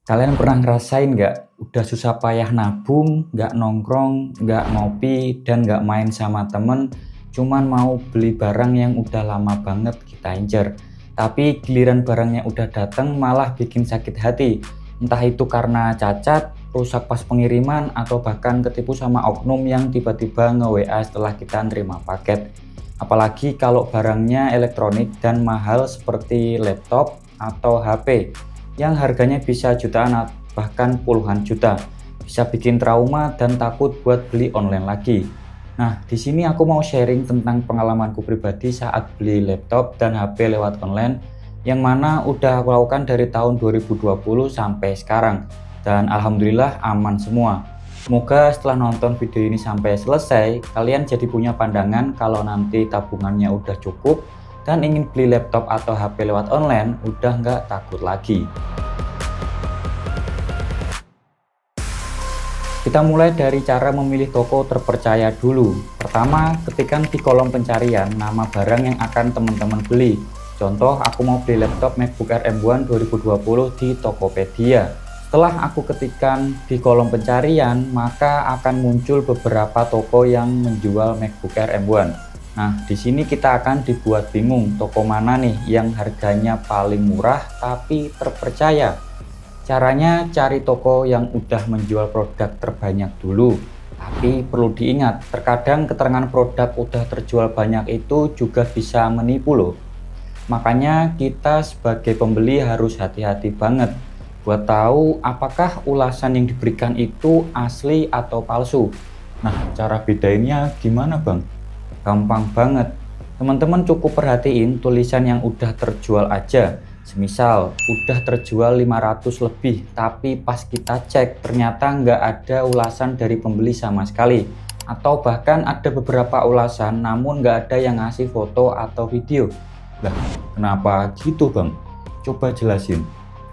Kalian pernah ngerasain nggak? Udah susah payah nabung, nggak nongkrong, nggak ngopi, dan nggak main sama temen, cuman mau beli barang yang udah lama banget kita incer. Tapi giliran barangnya udah datang malah bikin sakit hati. Entah itu karena cacat, rusak pas pengiriman, atau bahkan ketipu sama oknum yang tiba-tiba nge-WA setelah kita nerima paket. Apalagi kalau barangnya elektronik dan mahal seperti laptop atau HP yang harganya bisa jutaan bahkan puluhan juta, bisa bikin trauma dan takut buat beli online lagi. Nah, di sini aku mau sharing tentang pengalamanku pribadi saat beli laptop dan HP lewat online, yang mana udah aku lakukan dari tahun 2020 sampai sekarang, dan alhamdulillah aman semua. Semoga setelah nonton video ini sampai selesai, kalian jadi punya pandangan kalau nanti tabungannya udah cukup dan ingin beli laptop atau HP lewat online, udah nggak takut lagi. Kita mulai dari cara memilih toko terpercaya dulu. Pertama, ketikkan di kolom pencarian nama barang yang akan teman-teman beli. Contoh, aku mau beli laptop MacBook Air M1 2020 di Tokopedia. Setelah aku ketikkan di kolom pencarian, maka akan muncul beberapa toko yang menjual MacBook Air M1. Nah, di sini kita akan dibuat bingung toko mana nih yang harganya paling murah tapi terpercaya. Caranya cari toko yang udah menjual produk terbanyak dulu. Tapi perlu diingat, terkadang keterangan produk udah terjual banyak itu juga bisa menipu loh. Makanya kita sebagai pembeli harus hati-hati banget buat tahu apakah ulasan yang diberikan itu asli atau palsu. Nah, cara bedainnya gimana bang? Gampang banget. Teman-teman cukup perhatiin tulisan yang udah terjual aja. Semisal udah terjual 500 lebih, tapi pas kita cek ternyata nggak ada ulasan dari pembeli sama sekali. Atau bahkan ada beberapa ulasan namun nggak ada yang ngasih foto atau video. Lah, kenapa gitu bang? Coba jelasin.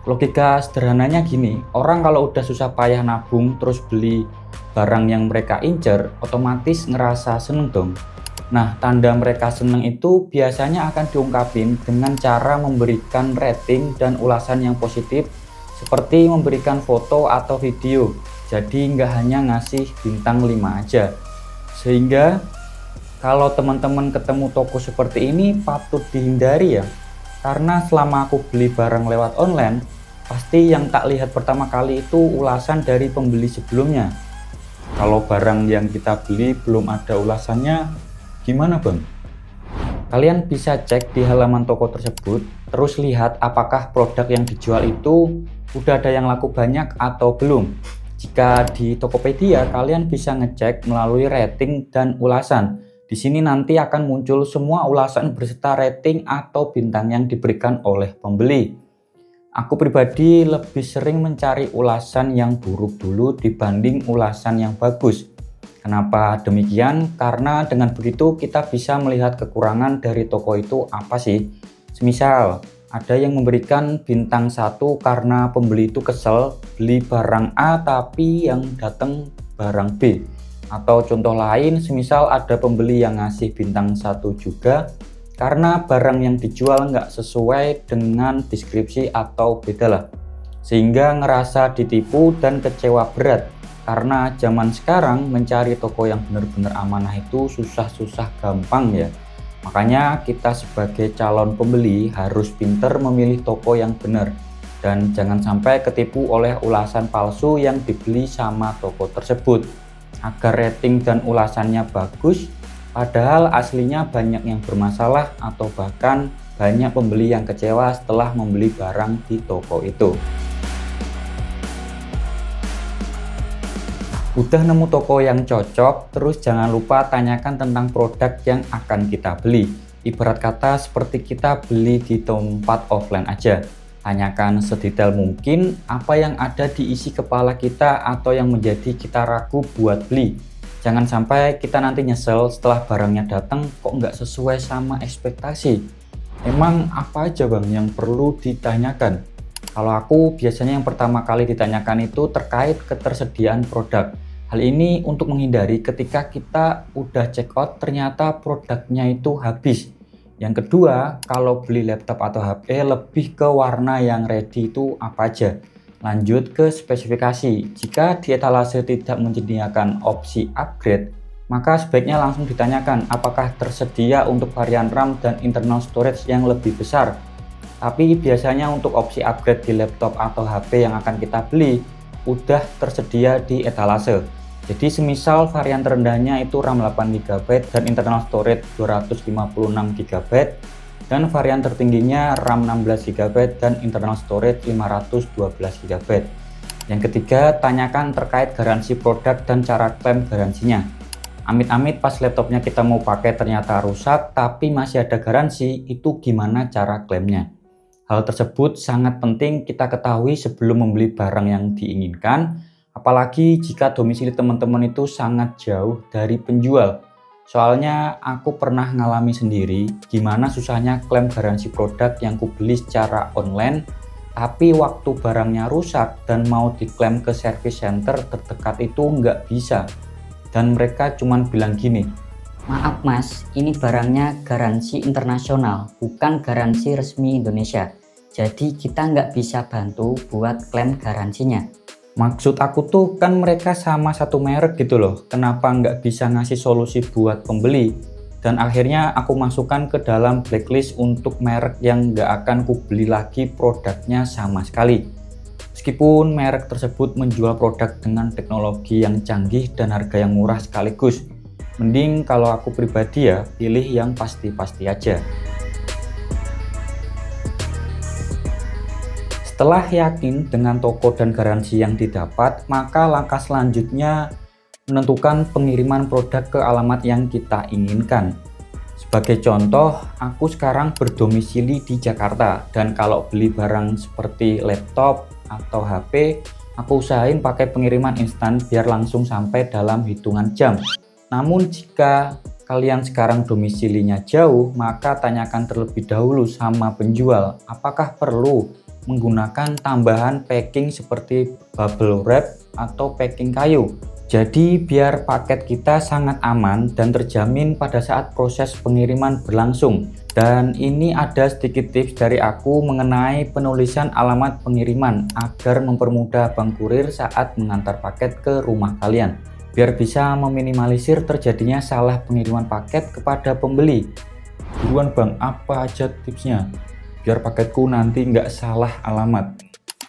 Logika sederhananya gini, orang kalau udah susah payah nabung terus beli barang yang mereka incer, otomatis ngerasa seneng dong. Nah, tanda mereka seneng itu biasanya akan diungkapin dengan cara memberikan rating dan ulasan yang positif, seperti memberikan foto atau video. Jadi nggak hanya ngasih bintang 5 aja. Sehingga kalau teman-teman ketemu toko seperti ini patut dihindari ya. Karena selama aku beli barang lewat online, pasti yang tak lihat pertama kali itu ulasan dari pembeli sebelumnya. Kalau barang yang kita beli belum ada ulasannya, gimana bang? Kalian bisa cek di halaman toko tersebut, terus lihat apakah produk yang dijual itu udah ada yang laku banyak atau belum. Jika di Tokopedia, kalian bisa ngecek melalui rating dan ulasan. Di sini nanti akan muncul semua ulasan beserta rating atau bintang yang diberikan oleh pembeli. Aku pribadi lebih sering mencari ulasan yang buruk dulu dibanding ulasan yang bagus. Kenapa demikian? Karena dengan begitu kita bisa melihat kekurangan dari toko itu apa sih. Semisal ada yang memberikan bintang 1 karena pembeli itu kesel beli barang A tapi yang datang barang B. Atau contoh lain, semisal ada pembeli yang ngasih bintang 1 juga karena barang yang dijual nggak sesuai dengan deskripsi atau beda lah. Sehingga ngerasa ditipu dan kecewa berat. Karena zaman sekarang mencari toko yang benar-benar amanah itu susah-susah gampang ya. Makanya kita sebagai calon pembeli harus pinter memilih toko yang benar. Dan jangan sampai ketipu oleh ulasan palsu yang dibeli sama toko tersebut. Agar rating dan ulasannya bagus, padahal aslinya banyak yang bermasalah atau bahkan banyak pembeli yang kecewa setelah membeli barang di toko itu. Udah nemu toko yang cocok, terus jangan lupa tanyakan tentang produk yang akan kita beli. Ibarat kata seperti kita beli di tempat offline aja. Tanyakan sedetail mungkin apa yang ada di isi kepala kita atau yang menjadi kita ragu buat beli. Jangan sampai kita nanti nyesel setelah barangnya datang kok nggak sesuai sama ekspektasi. Emang apa aja bang yang perlu ditanyakan? Kalau aku biasanya yang pertama kali ditanyakan itu terkait ketersediaan produk. Hal ini untuk menghindari ketika kita udah check out ternyata produknya itu habis. Yang kedua, kalau beli laptop atau HP lebih ke warna yang ready itu apa aja. Lanjut ke spesifikasi. Jika di etalase tidak menyediakan opsi upgrade, maka sebaiknya langsung ditanyakan apakah tersedia untuk varian RAM dan internal storage yang lebih besar. Tapi biasanya untuk opsi upgrade di laptop atau HP yang akan kita beli udah tersedia di etalase. Jadi semisal varian terendahnya itu RAM 8GB dan internal storage 256GB, dan varian tertingginya RAM 16GB dan internal storage 512GB. Yang ketiga, tanyakan terkait garansi produk dan cara klaim garansinya. Amit-amit pas laptopnya kita mau pakai ternyata rusak tapi masih ada garansi, itu gimana cara klaimnya? Hal tersebut sangat penting kita ketahui sebelum membeli barang yang diinginkan, apalagi jika domisili teman-teman itu sangat jauh dari penjual. Soalnya aku pernah ngalami sendiri gimana susahnya klaim garansi produk yang kubeli secara online, tapi waktu barangnya rusak dan mau diklaim ke service center terdekat itu nggak bisa. Dan mereka cuman bilang gini, "Maaf mas, ini barangnya garansi internasional, bukan garansi resmi Indonesia. Jadi kita nggak bisa bantu buat klaim garansinya." Maksud aku tuh kan mereka sama satu merek gitu loh, kenapa nggak bisa ngasih solusi buat pembeli? Dan akhirnya aku masukkan ke dalam blacklist untuk merek yang nggak akan kubeli lagi produknya sama sekali. Meskipun merek tersebut menjual produk dengan teknologi yang canggih dan harga yang murah sekaligus, mending kalau aku pribadi ya pilih yang pasti-pasti aja. Setelah yakin dengan toko dan garansi yang didapat, maka langkah selanjutnya menentukan pengiriman produk ke alamat yang kita inginkan. Sebagai contoh, aku sekarang berdomisili di Jakarta, dan kalau beli barang seperti laptop atau HP, aku usahain pakai pengiriman instan biar langsung sampai dalam hitungan jam. Namun jika kalian sekarang domisilinya jauh, maka tanyakan terlebih dahulu sama penjual apakah perlu menggunakan tambahan packing seperti bubble wrap atau packing kayu. Jadi biar paket kita sangat aman dan terjamin pada saat proses pengiriman berlangsung. Dan ini ada sedikit tips dari aku mengenai penulisan alamat pengiriman agar mempermudah Bang Kurir saat mengantar paket ke rumah kalian. Biar bisa meminimalisir terjadinya salah pengiriman paket kepada pembeli. Buruan Bang, apa aja tipsnya? Biar paketku nanti nggak salah alamat.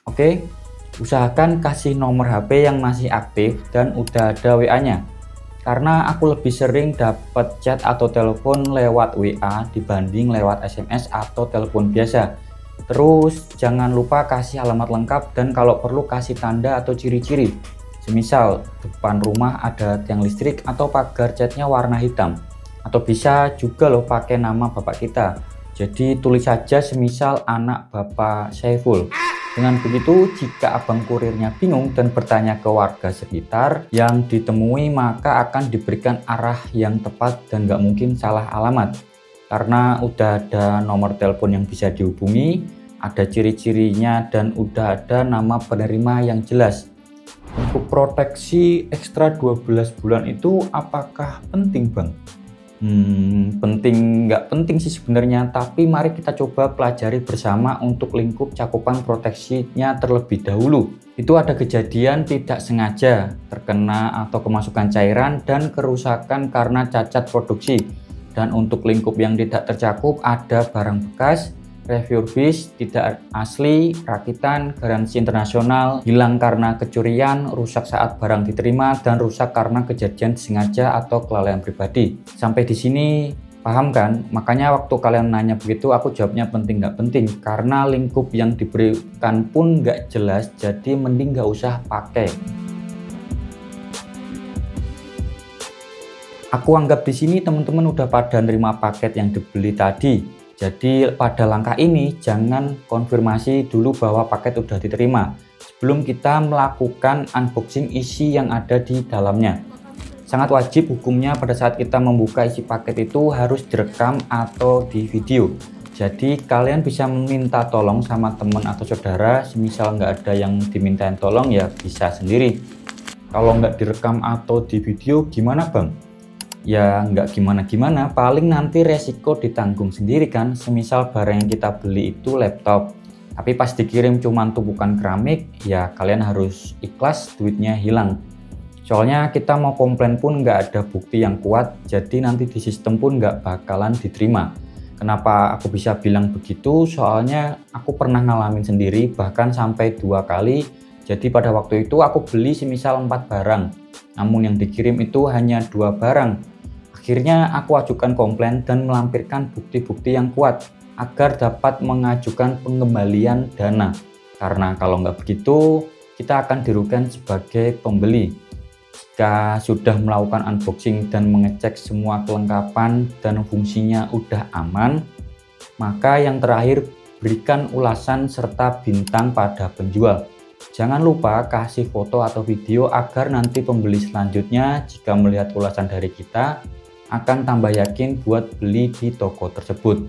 Oke, usahakan kasih nomor HP yang masih aktif dan udah ada WA-nya. Karena aku lebih sering dapat chat atau telepon lewat WA dibanding lewat SMS atau telepon biasa. Terus jangan lupa kasih alamat lengkap dan kalau perlu kasih tanda atau ciri-ciri. Semisal depan rumah ada tiang listrik atau pagar catnya warna hitam. Atau bisa juga loh pakai nama bapak kita. Jadi tulis saja semisal anak Bapak Saiful. Dengan begitu, jika abang kurirnya bingung dan bertanya ke warga sekitar yang ditemui, maka akan diberikan arah yang tepat dan nggak mungkin salah alamat. Karena udah ada nomor telepon yang bisa dihubungi, ada ciri-cirinya, dan udah ada nama penerima yang jelas. Untuk proteksi ekstra 12 bulan itu apakah penting Bang? Penting nggak penting sih sebenarnya, tapi mari kita coba pelajari bersama untuk lingkup cakupan proteksinya terlebih dahulu. Itu ada kejadian tidak sengaja terkena atau kemasukan cairan dan kerusakan karena cacat produksi. Dan untuk lingkup yang tidak tercakup ada barang bekas, refurbish, tidak asli, rakitan, garansi internasional, hilang karena kecurian, rusak saat barang diterima, dan rusak karena kejadian sengaja atau kelalaian pribadi. Sampai di sini paham kan? Makanya waktu kalian nanya begitu aku jawabnya penting nggak penting, karena lingkup yang diberikan pun nggak jelas, jadi mending nggak usah pakai. Aku anggap di sini teman-teman udah pada nerima paket yang dibeli tadi. Jadi pada langkah ini jangan konfirmasi dulu bahwa paket udah diterima sebelum kita melakukan unboxing isi yang ada di dalamnya. Sangat wajib hukumnya pada saat kita membuka isi paket itu harus direkam atau di video. Jadi kalian bisa meminta tolong sama teman atau saudara, semisal nggak ada yang dimintain tolong ya bisa sendiri. Kalau nggak direkam atau di video gimana Bang? Ya nggak gimana-gimana, paling nanti resiko ditanggung sendiri kan. Semisal barang yang kita beli itu laptop, Tapi pas dikirim cuman tumpukan keramik, ya kalian harus ikhlas duitnya hilang. Soalnya kita mau komplain pun nggak ada bukti yang kuat, jadi nanti di sistem pun nggak bakalan diterima. Kenapa aku bisa bilang begitu? Soalnya aku pernah ngalamin sendiri, bahkan sampai 2 kali. Jadi pada waktu itu aku beli semisal 4 barang, namun yang dikirim itu hanya 2 barang. Akhirnya aku ajukan komplain dan melampirkan bukti-bukti yang kuat agar dapat mengajukan pengembalian dana. Karena kalau nggak begitu, kita akan dirugikan sebagai pembeli. Jika sudah melakukan unboxing dan mengecek semua kelengkapan dan fungsinya udah aman, maka yang terakhir berikan ulasan serta bintang pada penjual. Jangan lupa kasih foto atau video agar nanti pembeli selanjutnya jika melihat ulasan dari kita akan tambah yakin buat beli di toko tersebut.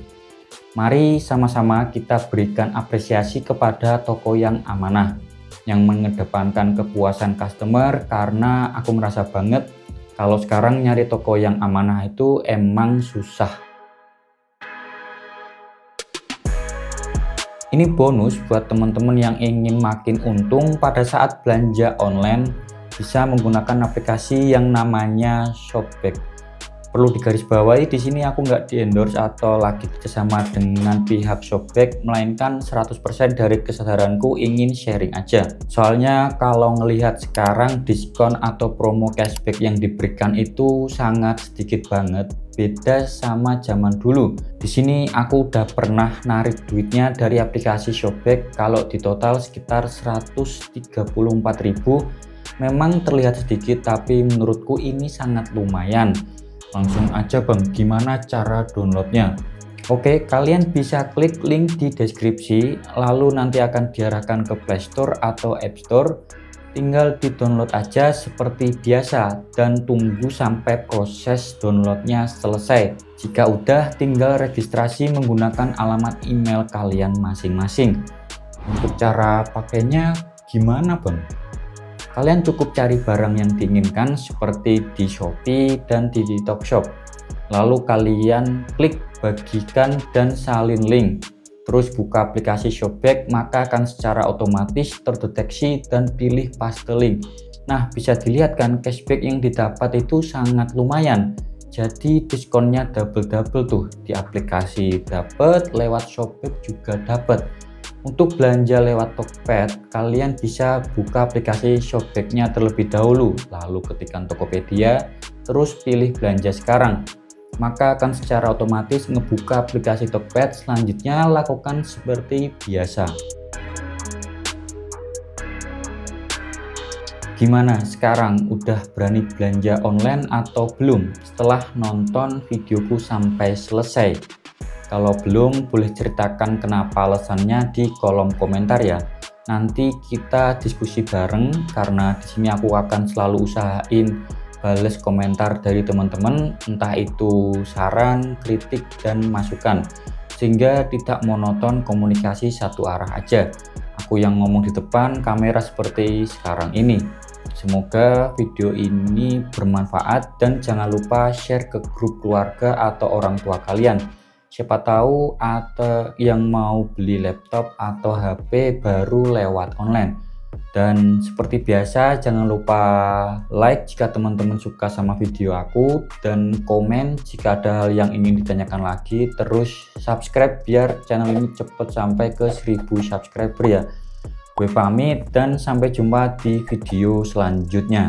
Mari sama-sama kita berikan apresiasi kepada toko yang amanah, yang mengedepankan kepuasan customer, karena aku merasa banget kalau sekarang nyari toko yang amanah itu emang susah. Ini bonus buat teman-teman yang ingin makin untung pada saat belanja online, bisa menggunakan aplikasi yang namanya Shopback. Perlu digarisbawahi, di sini aku nggak di-endorse atau lagi bersama dengan pihak Shopback, melainkan 100% dari kesadaranku ingin sharing aja. Soalnya kalau ngelihat sekarang diskon atau promo cashback yang diberikan itu sangat sedikit banget, beda sama zaman dulu. Di sini aku udah pernah narik duitnya dari aplikasi Shopback, kalau di total sekitar 134.000. Memang terlihat sedikit, tapi menurutku ini sangat lumayan. Langsung aja bang, gimana cara downloadnya? Oke, kalian bisa klik link di deskripsi, lalu nanti akan diarahkan ke Play Store atau App Store. Tinggal di download aja seperti biasa dan tunggu sampai proses downloadnya selesai. Jika udah, tinggal registrasi menggunakan alamat email kalian masing-masing. Untuk cara pakainya gimana bang? Kalian cukup cari barang yang diinginkan seperti di Shopee dan di Topshop. Lalu kalian klik bagikan dan salin link. Terus buka aplikasi Shopback, maka akan secara otomatis terdeteksi dan pilih paste link. Nah, bisa dilihat kan cashback yang didapat itu sangat lumayan. Jadi diskonnya double-double tuh, di aplikasi dapat, lewat Shopback juga dapat. Untuk belanja lewat Tokped, kalian bisa buka aplikasi Shopback-nya terlebih dahulu, lalu ketikkan Tokopedia, terus pilih belanja sekarang. Maka akan secara otomatis ngebuka aplikasi Tokped. Selanjutnya lakukan seperti biasa. Gimana sekarang, udah berani belanja online atau belum setelah nonton videoku sampai selesai? Kalau belum, boleh ceritakan kenapa alasannya di kolom komentar ya. Nanti kita diskusi bareng, karena di sini aku akan selalu usahain bales komentar dari teman-teman, entah itu saran, kritik, dan masukan, sehingga tidak monoton komunikasi satu arah aja. Aku yang ngomong di depan kamera seperti sekarang ini. Semoga video ini bermanfaat dan jangan lupa share ke grup keluarga atau orang tua kalian. Siapa tahu ada yang mau beli laptop atau HP baru lewat online. Dan seperti biasa, jangan lupa like jika teman-teman suka sama video aku, dan komen jika ada hal yang ingin ditanyakan lagi. Terus subscribe biar channel ini cepet sampai ke 1000 subscriber ya. Gue pamit dan sampai jumpa di video selanjutnya.